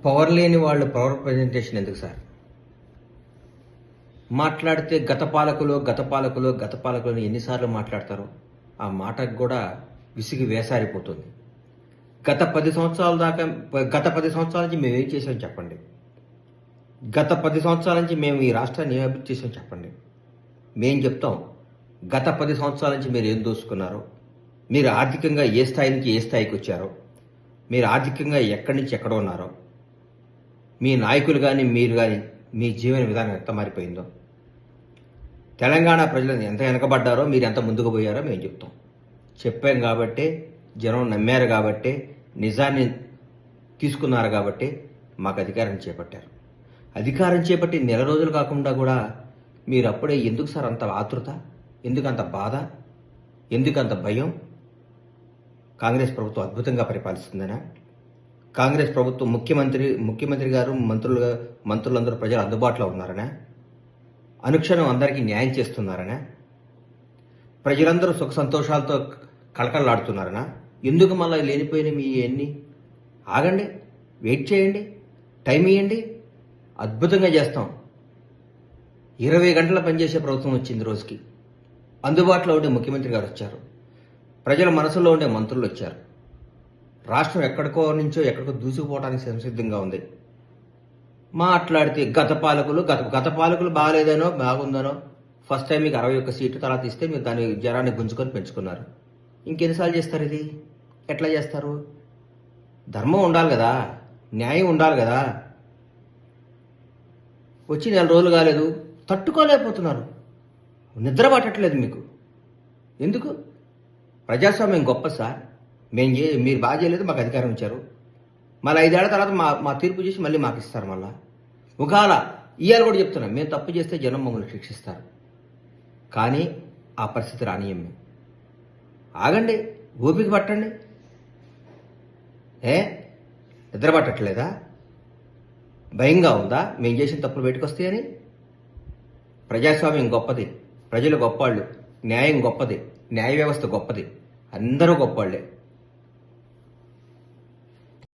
Power లేని వాళ్ళు power presentation ఎందుకు సార్? మాట్లాడితే గత పాలకులు ఎన్నిసార్లు మాట్లాడతారో ఆ మాటకు కూడా విసిగి వేసారిపోతుంది. గత 10 సంవత్సరాల నుంచి మేము ఏం చేసాం చెప్పండి. గత 10 సంవత్సరాల నుంచి మేము ఈ రాష్ట్రాన్ని ఏం అభివృద్ధి చేసాం చెప్పండి. మేం చెప్తాం గత 10 సంవత్సరాల నుంచి మీరు ఏం దోసుకున్నారో, మీరు ఆర్థికంగా ఏ స్థాయి నుంచి ఏ స్థాయికి వచ్చారో, మీరు ఆర్థికంగా ఎక్కడి నుంచి ఎక్కడ ఉన్నారో, మీ నాయకులు కానీ మీరు కానీ మీ జీవన విధానం ఎంత మారిపోయిందో, తెలంగాణ ప్రజలు ఎంత వెనకబడ్డారో, మీరు ఎంత ముందుకు పోయారో మేము చెప్తాం. చెప్పాం కాబట్టే జనం నమ్మారు, కాబట్టే నిజాన్ని తీసుకున్నారు, కాబట్టి మాకు అధికారం చేపట్టారు. అధికారం చేపట్టి నెల రోజులు కాకుండా కూడా మీరు అప్పుడే ఎందుకు సార్ అంత ఆతృత, ఎందుకు అంత బాధ, ఎందుకు అంత భయం? కాంగ్రెస్ ప్రభుత్వం అద్భుతంగా పరిపాలిస్తుందనా? కాంగ్రెస్ ప్రభుత్వం ముఖ్యమంత్రి గారు మంత్రులందరూ ప్రజలు అందుబాటులో ఉన్నారనా? అనుక్షణం అందరికీ న్యాయం చేస్తున్నారనా? ప్రజలందరూ సుఖ సంతోషాలతో కళకళలాడుతున్నారనా? ఎందుకు మళ్ళీ లేనిపోయిన మీ ఎన్ని? ఆగండి, వెయిట్ చేయండి, టైం ఇవ్వండి, అద్భుతంగా చేస్తాం. 20 గంటల పనిచేసే ప్రభుత్వం వచ్చింది రోజుకి. అందుబాటులో ఉండే ముఖ్యమంత్రి గారు వచ్చారు, ప్రజల మనసులో ఉండే మంత్రులు వచ్చారు. రాష్ట్రం ఎక్కడికో నుంచో ఎక్కడికో దూసుకుపోవడానికి సంసిద్ధంగా ఉంది. మాట్లాడితే గత పాలకులు బాగాలేదనో బాగుందనో, ఫస్ట్ టైం మీకు 61 సీట్లు తర్వాత ఇస్తే మీరు దాని జనాన్ని గుంజుకొని పెంచుకున్నారు. ఇంకెన్నిసార్లు చేస్తారు ఇది? ఎట్లా చేస్తారు? ధర్మం ఉండాలి కదా, న్యాయం ఉండాలి కదా. వచ్చి 4 రోజులు కాలేదు, తట్టుకోలేకపోతున్నారు, నిద్ర పట్టట్లేదు మీకు. ఎందుకు? ప్రజాస్వామ్యం గొప్ప సార్. మీరు బాగా చేయలేదు, మాకు అధికారం ఇచ్చారు, మళ్ళీ 5 ఏళ్ల తర్వాత మా తీర్పు చేసి మళ్ళీ మాకు ఇస్తారు. మళ్ళా ఒకవేళ ఇవాళ కూడా చెప్తున్నాం, మేము తప్పు చేస్తే జనం మమ్మల్ని శిక్షిస్తారు, కానీ ఆ పరిస్థితి రానియం. మేము ఆగండి, ఓపిక పట్టండి. నిద్ర పట్టట్లేదా? భయంగా ఉందా మేము చేసిన తప్పులు బయటకు వస్తాయని? ప్రజాస్వామ్యం గొప్పది, ప్రజలు గొప్పవాళ్ళు, న్యాయం గొప్పది, న్యాయ వ్యవస్థ గొప్పది, అందరూ గొప్పవాళ్లే.